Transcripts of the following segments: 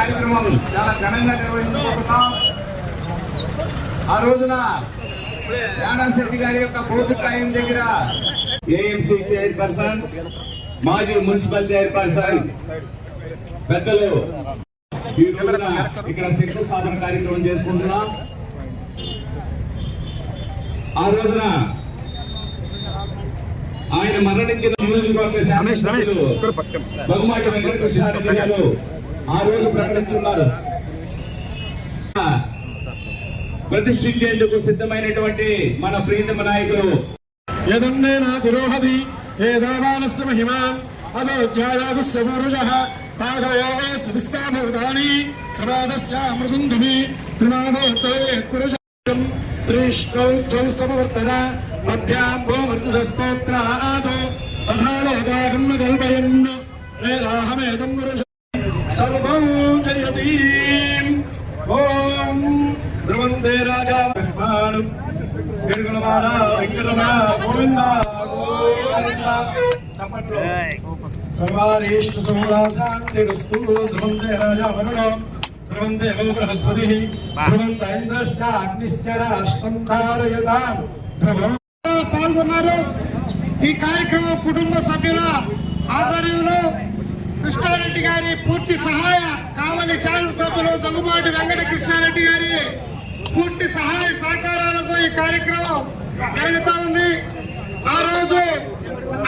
కార్యక్రమం చాలా ఘనంగా నిర్వహించుకుంటున్నాం. ఆ రోజున యానాశెట్టి గారి యొక్క బూత్ టైం దగ్గర ఏఎంసీ చైర్పర్సన్, మాజీ మున్సిపల్ చైర్పర్సన్ పెద్దలు ఈ రోజున ఇక్కడ శంకుస్థాపన కార్యక్రమం చేసుకుంటున్నాం. ఆ రోజున ఆయన మరణించిన బహుమాటి వెంకటకృష్ణారెడ్డి గారు ఆ రోజు ప్రకటిస్తున్నారు. ప్రతిష్ఠించేందుకు సిద్ధమైనటువంటి మన ప్రియతమ నాయకులు యదన్నేన తిరోహది ఏ దేవానస్య మహిమా అదోధ్యాయాగుస్య పూరుషః పాదయోగే సువిస్కాభూతాని ప్రమాదస్య అమృతందుమి త్రిమాదోత్తరే పురుషం శ్రీష్ణౌ సమవర్తన అభ్యాం భూమృతస్తోత్రాదో తథాలోదాగం కల్పయన్ వేలాహమేదం పురుష సర్వం జయతి. ఓం ధ్రువందే రాజా పుష్పాలు వెలుగులవాడ వెంకటరమణ గోవింద గోవింద. చప్పట్లు. సర్వారీష్ట సమూలాశాంతిరస్తు. ధ్రువందే రాజా వరుణో ధ్రువందే వో బృహస్పతిః ధ్రువంత ఇంద్రశ్చ అగ్నిశ్చ రాష్ట్రం ధారయతాం. పాల్గొన్నారు. ఈ కార్యక్రమం కుటుంబ సభ్యుల ఆధ్వర్యంలో కృష్ణారెడ్డి గారి పూర్తి సహాయ, కావలి శాసనసభ్యులు దగ్గుమాటి వెంకట కృష్ణారెడ్డి గారి పూర్తి సహాయ సహకారాలతో ఈ కార్యక్రమం జరుగుతూ ఉంది. ఆ రోజు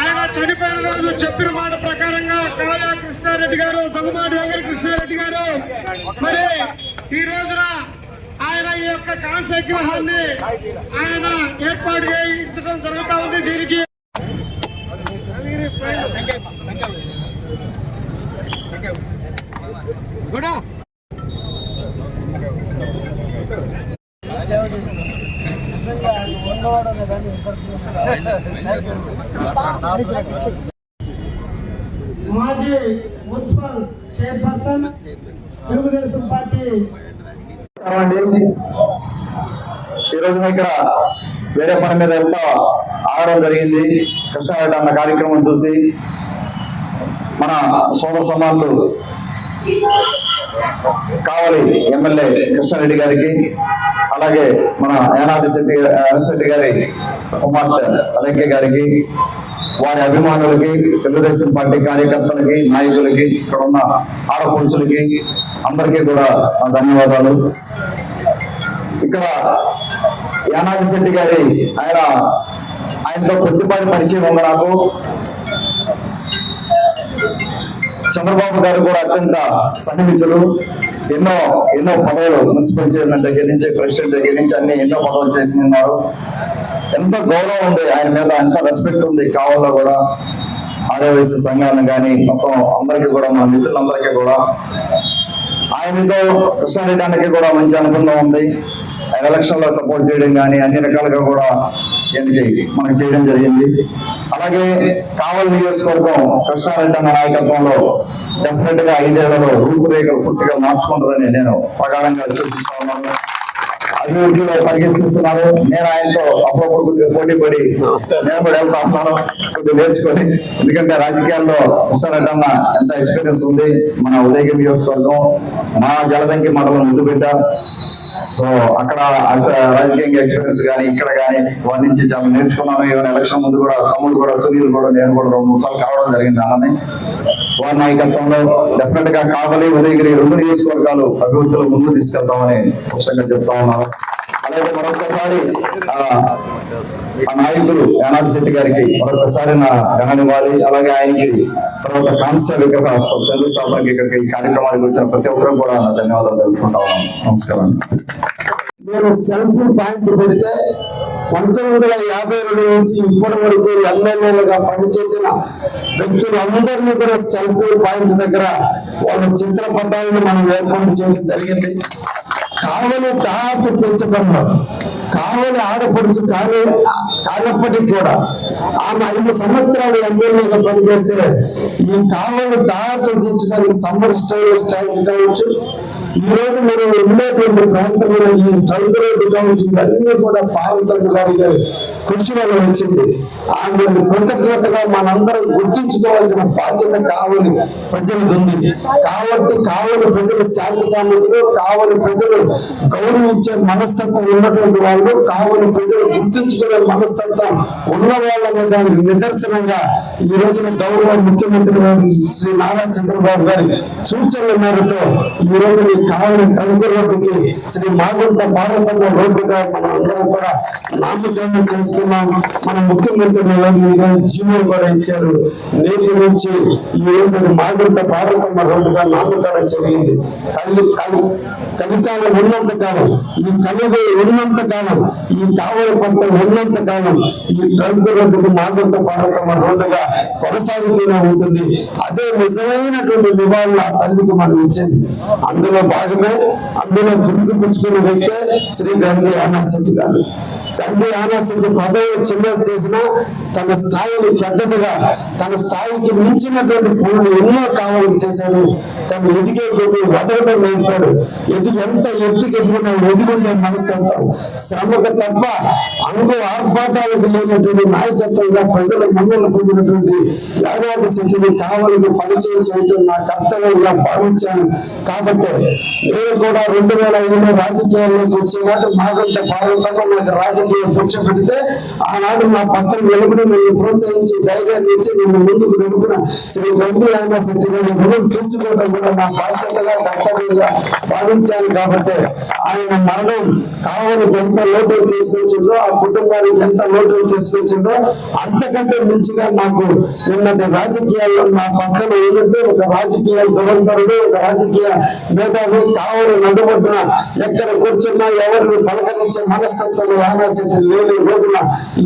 ఆయన చనిపోయిన రోజు చెప్పిన మాట ప్రకారంగా కావ్య కృష్ణారెడ్డి గారు, దగ్గుమాటి వెంకట కృష్ణారెడ్డి గారు మరి ఈ రోజున ఆయన ఈ యొక్క కాంస్య విగ్రహాన్ని ఆయన ఏర్పాటు చేయించడం జరుగుతూ ఉంది. దీనికి మాజీ మున్సిపల్ చైర్పర్సన్ తెలుగుదేశం పార్టీ. ఈ రోజున ఇక్కడ వేరే పని మీద వెళ్తా ఆడడం జరిగింది. కృష్ణారెడ్డి అన్న కార్యక్రమం చూసి మన సోదర సమానులు కావలి ఎమ్మెల్యే కృష్ణారెడ్డి గారికి, అలాగే మన యానాశెట్టి గారి కుమార్తె అలంకే గారికి, వారి అభిమానులకి, తెలుగుదేశం పార్టీ కార్యకర్తలకి, నాయకులకి, ఇక్కడ ఉన్న ఆడపడుచులకి అందరికీ కూడా ధన్యవాదాలు. ఇక్కడ యానాశెట్టి గారి ఆయనతో కొద్దిపాటి పరిచయం ఉంది నాకు. చంద్రబాబు గారు కూడా అత్యంత సన్నిహితులు. ఎన్నో పదవులు, మున్సిపల్ చైర్మన్ దగ్గర నుంచి, ప్రెసిడెంట్ దగ్గర నుంచి అన్ని ఎన్నో పదవులు చేసి ఉన్నారు. ఎంత గౌరవం ఉంది ఆయన మీద, ఎంత రెస్పెక్ట్ ఉంది కావాలో కూడా. ఆర్యవైశ్య సంఘాలను కానీ మొత్తం అందరికీ కూడా, మన మిత్రులందరికీ కూడా ఆయనతో కృష్ణారెడ్డి అన్నకి కూడా మంచి అనుబంధం ఉంది. ఆయన ఎలక్షన్ లో సపోర్ట్ చేయడం కానీ అన్ని రకాలుగా కూడా మనకు చేయడం జరిగింది. అలాగే కావలి నియోజకవర్గం కృష్ణారెడ్డి అన్న నాయకత్వంలో డెఫినెట్ గా 5 ఏళ్లలో రూపురేఖలు పూర్తిగా మార్చుకుంటుందని నేను ప్రగాఢంగా విశ్వసిస్తా ఉన్నాను. అభివృద్ధిలో పరిగెత్తిస్తున్నారు. నేను ఆయనతో అప్పుడప్పుడు కొద్దిగా పోటీ పడి నేను కూడా వెళ్తా ఉన్నాను, కొద్దిగా నేర్చుకొని. ఎందుకంటే రాజకీయాల్లో కృష్ణారెడ్డి అన్న ఎంత ఎక్స్పీరియన్స్ ఉంది. మన ఉదయగిరి నియోజకవర్గం, మా జలదంకి మండలం ముద్దుబిడ్డ. సో అక్కడ రాజకీయంగా ఎక్స్పీరియన్స్ కానీ ఇక్కడ కానీ వారి నుంచి చాలా నేర్చుకున్నాను. ఈవెన్ ఎలక్షన్ ముందు కూడా తమ్ముడు కూడా, సునీల్ కూడా, నేను కూడా 2-3 సార్లు కలవడం జరిగింది అన్నని. వారి నాయకత్వంలో డెఫినెట్ గా కావలి, ఉదయగిరి 2 నియోజకవర్గాలు అభివృద్ధిలో ముందు తీసుకెళ్తామని స్పష్టంగా చెప్తా ఉన్నాను. అలాగే మరొకసారి ఆ నాయకులు యానాశెట్టి గారికి మరొకసారి నా ఘననివ్వాలి. అలాగే ఆయనకి తర్వాత కాంస్య విగ్రహ శంకుస్థాపనకి ఇక్కడికి ఈ కార్యక్రమానికి వచ్చిన ప్రతి ఒక్కరు కూడా నా ధన్యవాదాలు తెలుపుకుంటా ఉన్నాను. నమస్కారం. నేను సెల్ఫ్ పాయింట్ పెడితే 1952 నుంచి ఇప్పటి వరకు ఎమ్మెల్యేలుగా పనిచేసిన వ్యక్తులందరినీ కూడా సెల్ఫ్ పాయింట్ దగ్గర వాళ్ళ చిత్రపటాలను మనం ఏర్పాటు చేయడం జరిగింది. కావలి తాహతు తెచ్చడంలో కావలి ఆడపడుచు కానప్పటికీ కూడా ఆమె 5 సంవత్సరాలు ఎమ్మెల్యేగా పనిచేస్తే ఈ కావలి తాహతు తెచ్చడానికి సమ్మర్ స్టైల్ కావచ్చు. ఈ రోజు మీరు ఉండేటువంటి ప్రాంతంలో ఈ ట్రైబల్ కౌన్సిల్ అన్ని కూడా పార్వతమ్మ గారి కృషి వల్ల వచ్చింది. ఆమె కృతజ్ఞతగా మనందరం గుర్తించుకోవాల్సిన బాధ్యత కావలి ప్రజలకు ఉంది. కాబట్టి కావలి ప్రజలు శాంతి కాముకులు, కావలి ప్రజలు గౌరవించే మనస్తత్వం ఉన్నటువంటి వాళ్ళు, కావలి ప్రజలు గుర్తించుకునే మనస్తత్వం ఉన్న వాళ్ళనే దానికి నిదర్శనంగా ఈ రోజున గౌరవ ముఖ్యమంత్రి గారు శ్రీ నారా చంద్రబాబు గారి సూచనల మేరతో ఈ రోజు కావలి టంకు రోడ్డుకి శ్రీ మాగుంట భారతమ్మ రోడ్డుగా మనం అందరం కూడా నామకరణం చేసుకున్నాం. మన ముఖ్యమంత్రి జీవో కూడా ఇచ్చారు. నేటి నుంచి ఈ రోజు మాగుంట భారతమ్మ రోడ్డుగా నామకరణం జరిగింది. కలికాలం ఉన్నంత కాలం, ఈ కలిగి ఉన్నంత కాలం, ఈ కావలి పంట ఉన్నంత కాలం ఈ ట్రంక్ రోడ్డుకు మాగుంట భారతమ్మ రోడ్డుగా కొనసాగుతూనే ఉంటుంది. అదే నిజమైనటువంటి నివాళులు ఆ తల్లికి మనం ఇచ్చేది. అందులో భాగమే, అందులో పుచ్చుకున్న వ్యక్తే శ్రీ గంధి ఆనాశెట్టి గారు. గంధి ఆనాశెట్టి పదవి చిన్నది చేసిన తన స్థాయిని పెద్దదిగా, తన స్థాయికి మించినటువంటి పనులు ఎన్నో కావాలని చేశాడు. కానీ ఎదిగే కొన్ని వదలడం నేర్పాడు. ఎంత ఎత్తుకు ఎదిగినా ఎదుగుండే మనస్తత్వం, శ్రమకు తప్ప ఆర్భాటాలకు లేనటువంటి నాయకత్వంగా ప్రజల మన్నలు పొందినటువంటి యానాది శెట్టిని కావాలని పరిచయం చేయటం నా కర్తవ్యంగా భావించాను. కాబట్టి నేను కూడా 2005లో రాజకీయాల్లోకి వచ్చినట్టు మాగంట భారతంలో నాకు రాజకీయ కూర్చోబెడితే ఆనాడు నా పక్కన నిలబడి నన్ను ప్రోత్సహించి ధైర్యాన్ని ఇచ్చి నన్ను ముందుకు నడిపిన శ్రీ గంధి ఆనాశెట్టి గారి రుణం తీర్చుకోవడం కూడా నా బాధ్యతగా కర్తవ్యంగా భావించాను. కాబట్టి ఆయన మరణం కావాలని ఎంత లోటు తీసుకొచ్చిందో, ఆ కుటుంబానికి ఎంత లోటు తీసుకొచ్చిందో అంతకంటే మించిగా నాకు నిన్నటి రాజకీయాల్లో నా పక్కన ఏమిటో ఒక రాజకీయ దురంధరుడు, ఒక రాజకీయ మేధావి కావాలి నడుబొడ్డున ఎక్కడ కూర్చున్నా ఎవరిని పలకరించే మనస్తత్వం ఆనాశెట్టి లేని రోజున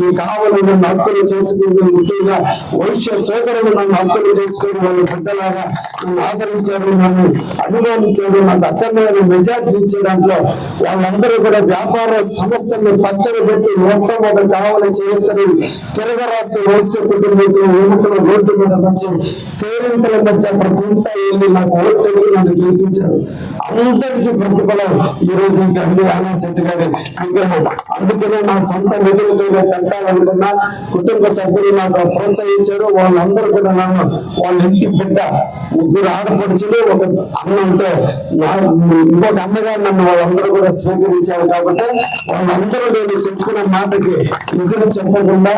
ఈ కావాలి నన్ను హక్కులు చేసుకుంది. ముఖ్యంగా వైశ్య సోదరులు నన్ను హక్కులు చేసుకుని వాళ్ళు బిడ్డలాగా నన్ను ఆదరించారు, నన్ను అభిమానించారు. నాకు అక్కడనే మెజార్టీ ఇచ్చే దాంట్లో వాళ్ళందరూ కూడా వ్యాపార సంస్థల్ని పక్కన పెట్టి మొట్టమొదటి కావాలి చేయొద్దని తిరగరాస్తే వైశ్య కుటుంబీకులు యువకులు రోడ్డు మీద వచ్చి కేరింతల మధ్య ప్రతి ఇంట వెళ్ళి నాకు ఓటు నన్ను గెలిపించారు. అందరికీ ప్రతిఫలం ఈ రోజు గంధి ఆనాశెట్టి గారి విగ్రహం. అందుకనే నా సొంత నిధులతో పెట్టాలనుకున్నా కుటుంబ సభ్యులు నాకు ప్రోత్సహించారు. వాళ్ళందరూ కూడా నన్ను వాళ్ళ ఇంటి బిడ్డ, 3 ఆడపడుచులు, ఒక అన్న ఉంటే ఇంకొక అన్నగా నన్ను వాళ్ళందరూ కూడా స్వీకరించారు. కాబట్టి వాళ్ళందరూ నేను చెప్పుకున్న మాటకి ఎదురు చెప్పకుండా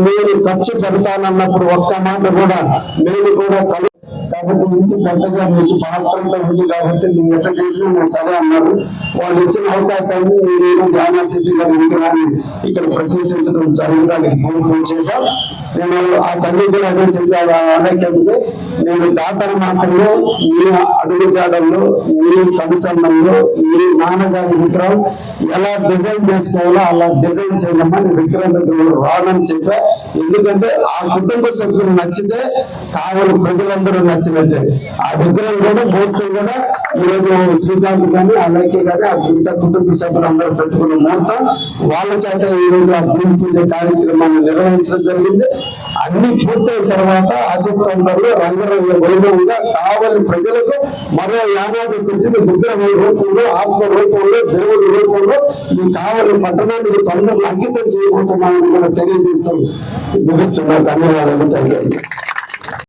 నేను ఖర్చు పెడతానన్నప్పుడు ఒక్క మాట కూడా నేను కూడా కాబట్టి ఇంటి పెద్దగా మీకు పాత్రత ఉంది కాబట్టి నేను ఎట్లా చేసినా నేను సరే అన్నారు. వాళ్ళు ఇచ్చిన అవకాశాన్ని నేను ఈరోజు ఆనాశెట్టి గారి విగ్రహాన్ని ఇక్కడ ప్రతిష్ఠించడం జరగడానికి పూర్తి చేశాం. నేను ఆ తల్లి కూడా అదే చెప్పాను. అనేకది నేను దాతన మాత్రమే మీ అడుగు జాడల్లో, మీ కనుసంబంలో మీ నాన్నగారి విగ్రహం ఎలా డిజైన్ చేసుకోవాలో అలా డిజైన్ చేయడమ్మా, నేను విగ్రహం దగ్గర రానని చెప్పా. ఎందుకంటే ఆ కుటుంబ సభ్యులు నచ్చితే కావాలి ప్రజలందరూ నచ్చినట్టే. ఆ విగ్రహం కూడా మూర్తి కూడా ఈరోజు శ్రీకాంత్ కానీ అలాగే కానీ ఆ మిగతా కుటుంబ సభ్యులు అందరూ పెట్టుకున్న ముహూర్తం వాళ్ళ చేత ఈ రోజు ఆ భూమి పూజ కార్యక్రమాన్ని నిర్వహించడం జరిగింది. అన్ని పూర్తయిన తర్వాత అతి తొందరలో రంగరంగ వైభవంగా కావలి ప్రజలకు మరో యానాది శక్తిని విగ్రహం రూపంలో, ఆత్మ రూపంలో, దేవుడి రూపంలో ఈ కావలి పట్టణానికి తొందరలో అంకితం చేయబోతున్నామని కూడా తెలియజేస్తూ ముగిస్తున్నా. ధన్యవాదాలు. Thank you.